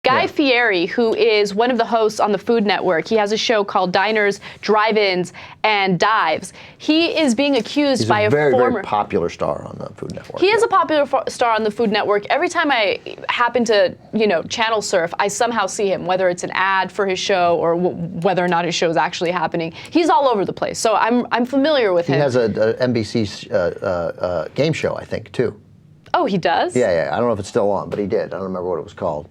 Guy Fieri, who is one of the hosts on the Food Network, he has a show called Diners, Drive-Ins, and Dives. He is being accused by a very popular star on the Food Network. He is a popular star on the Food Network. Every time I happen to, channel surf, I somehow see him, whether it's an ad for his show or whether or not his show is actually happening. He's all over the place, so I'm familiar with him. He has a NBC game show, I think, too. Oh, he does? Yeah. I don't know if it's still on, but he did. I don't remember what it was called.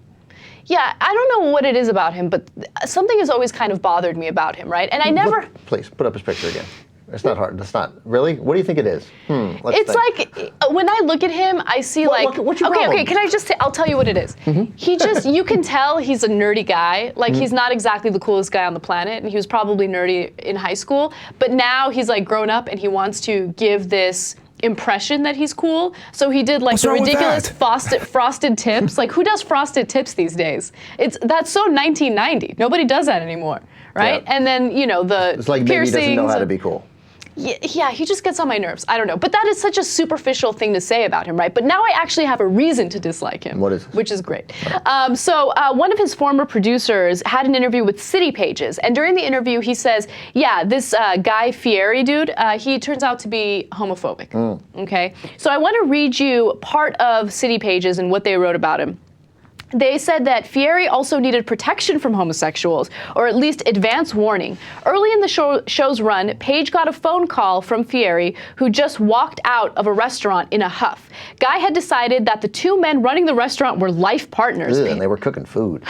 Yeah, I don't know what it is about him, but something has always kind of bothered me about him, right? And I never... Please, put up his picture again. It's not hard. It's not. Really? What do you think it is? It's think. Like, when I look at him, I see what's your problem? Okay, can I just say, I'll tell you what it is. He just, you can tell he's a nerdy guy. Like, he's not exactly the coolest guy on the planet, and he was probably nerdy in high school, but now he's like grown up and he wants to give this impression that he's cool. So he did like the ridiculous frosted tips. Like, who does frosted tips these days? That's so 1990. Nobody does that anymore, right? Yeah. And then, the it's like piercings. Maybe he doesn't know how to be cool. Yeah, he just gets on my nerves. I don't know. But that is such a superficial thing to say about him, right? But now I actually have a reason to dislike him. What is this? Which is great. So one of his former producers had an interview with City Pages. And during the interview, he says, yeah, this Guy Fieri dude, he turns out to be homophobic. Okay? So I want to read you part of City Pages and what they wrote about him. They said that Fieri also needed protection from homosexuals, or at least advance warning. Early in the show's run, Paige got a phone call from Fieri, who just walked out of a restaurant in a huff. Guy had decided that the two men running the restaurant were life partners. And they were cooking food.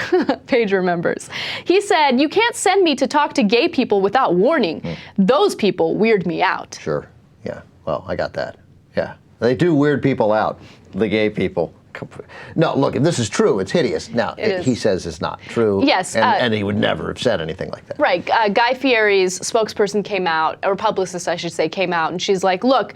Paige remembers. He said, "You can't send me to talk to gay people without warning. Those people weird me out." Sure. Yeah. Well, I got that. Yeah. They do weird people out, the gay people. No, look, if this is true, it's hideous. Now, he says it's not true. Yes. And he would never have said anything like that. Right. Guy Fieri's spokesperson came out, or publicist, I should say, came out, and she's like, look,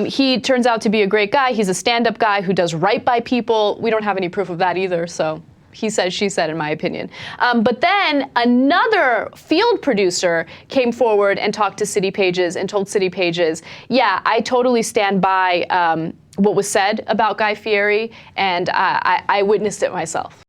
he turns out to be a great guy. He's a stand-up guy who does right by people. We don't have any proof of that either, so he said, she said, in my opinion. But then another field producer came forward and talked to City Pages and told City Pages, yeah, I totally stand by what was said about Guy Fieri, and I witnessed it myself.